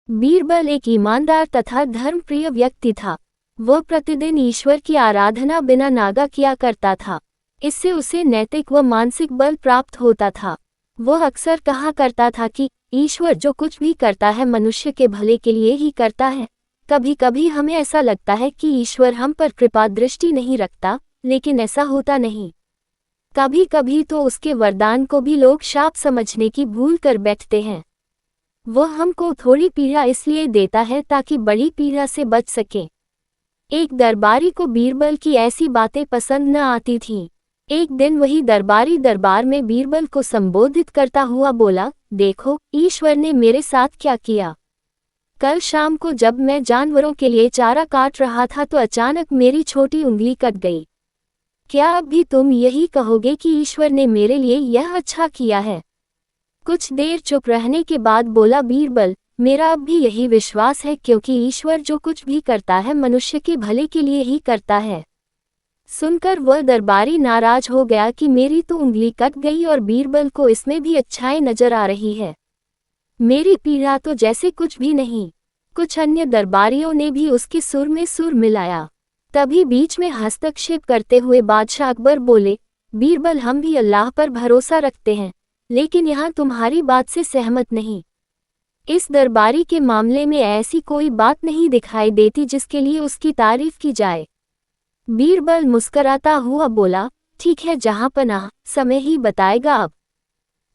बीरबल एक ईमानदार तथा धर्मप्रिय व्यक्ति था। वह प्रतिदिन ईश्वर की आराधना बिना नागा किया करता था। इससे उसे नैतिक व मानसिक बल प्राप्त होता था। वह अक्सर कहा करता था कि ईश्वर जो कुछ भी करता है मनुष्य के भले के लिए ही करता है। कभी कभी हमें ऐसा लगता है कि ईश्वर हम पर कृपा दृष्टि नहीं रखता, लेकिन ऐसा होता नहीं। कभी कभी तो उसके वरदान को भी लोग शाप समझने की भूल कर बैठते हैं। वह हमको थोड़ी पीड़ा इसलिए देता है ताकि बड़ी पीड़ा से बच सके। एक दरबारी को बीरबल की ऐसी बातें पसंद न आती थीं। एक दिन वही दरबारी दरबार में बीरबल को संबोधित करता हुआ बोला, देखो ईश्वर ने मेरे साथ क्या किया। कल शाम को जब मैं जानवरों के लिए चारा काट रहा था तो अचानक मेरी छोटी उंगली कट गई। क्या अब भी तुम यही कहोगे कि ईश्वर ने मेरे लिए यह अच्छा किया है? कुछ देर चुप रहने के बाद बोला बीरबल, मेरा अब भी यही विश्वास है, क्योंकि ईश्वर जो कुछ भी करता है मनुष्य के भले के लिए ही करता है। सुनकर वह दरबारी नाराज हो गया कि मेरी तो उंगली कट गई और बीरबल को इसमें भी अच्छाई नजर आ रही है। मेरी पीड़ा तो जैसे कुछ भी नहीं। कुछ अन्य दरबारियों ने भी उसके सुर में सुर मिलाया। तभी बीच में हस्तक्षेप करते हुए बादशाह अकबर बोले, बीरबल हम भी अल्लाह पर भरोसा रखते हैं, लेकिन यहाँ तुम्हारी बात से सहमत नहीं। इस दरबारी के मामले में ऐसी कोई बात नहीं दिखाई देती जिसके लिए उसकी तारीफ की जाए। बीरबल मुस्कराता हुआ बोला, ठीक है जहाँ पनाह, समय ही बताएगा। अब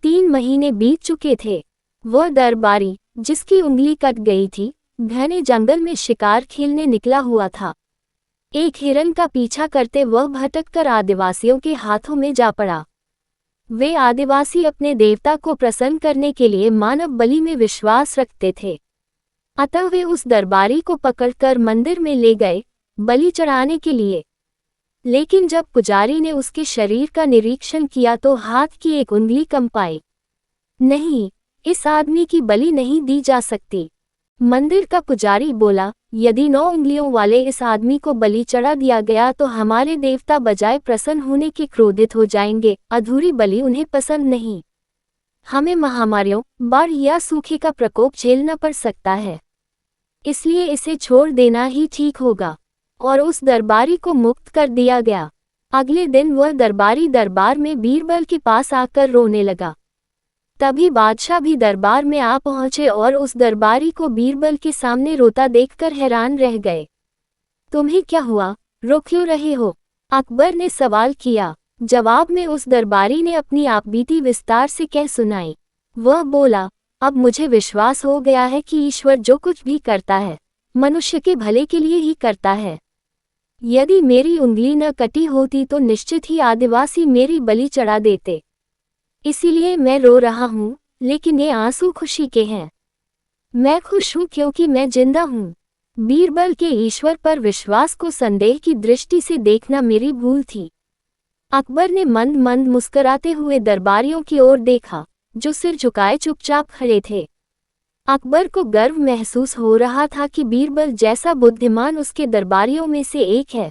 3 महीने बीत चुके थे। वह दरबारी जिसकी उंगली कट गई थी घने जंगल में शिकार खेलने निकला हुआ था। एक हिरन का पीछा करते वह भटककर आदिवासियों के हाथों में जा पड़ा। वे आदिवासी अपने देवता को प्रसन्न करने के लिए मानव बलि में विश्वास रखते थे। अतः वे उस दरबारी को पकड़कर मंदिर में ले गए बलि चढ़ाने के लिए। लेकिन जब पुजारी ने उसके शरीर का निरीक्षण किया तो हाथ की एक उंगली कम पाई। नहीं, इस आदमी की बलि नहीं दी जा सकती। मंदिर का पुजारी बोला, यदि 9 उंगलियों वाले इस आदमी को बलि चढ़ा दिया गया तो हमारे देवता बजाय प्रसन्न होने के क्रोधित हो जाएंगे। अधूरी बलि उन्हें पसंद नहीं। हमें महामारियों, बाढ़ या सूखे का प्रकोप झेलना पड़ सकता है, इसलिए इसे छोड़ देना ही ठीक होगा। और उस दरबारी को मुक्त कर दिया गया। अगले दिन वह दरबारी दरबार में बीरबल के पास आकर रोने लगा। तभी बादशाह भी दरबार में आ पहुंचे और उस दरबारी को बीरबल के सामने रोता देखकर हैरान रह गए। तुम्हें क्या हुआ, रो क्यों रहे हो? अकबर ने सवाल किया। जवाब में उस दरबारी ने अपनी आपबीती विस्तार से कह सुनाई। वह बोला, अब मुझे विश्वास हो गया है कि ईश्वर जो कुछ भी करता है मनुष्य के भले के लिए ही करता है। यदि मेरी उंगली न कटी होती तो निश्चित ही आदिवासी मेरी बलि चढ़ा देते। इसीलिए मैं रो रहा हूँ, लेकिन ये आंसू खुशी के हैं। मैं खुश हूँ क्योंकि मैं जिंदा हूँ। बीरबल के ईश्वर पर विश्वास को संदेह की दृष्टि से देखना मेरी भूल थी। अकबर ने मंद मंद मुस्कराते हुए दरबारियों की ओर देखा, जो सिर झुकाए चुपचाप खड़े थे। अकबर को गर्व महसूस हो रहा था कि बीरबल जैसा बुद्धिमान उसके दरबारियों में से एक है।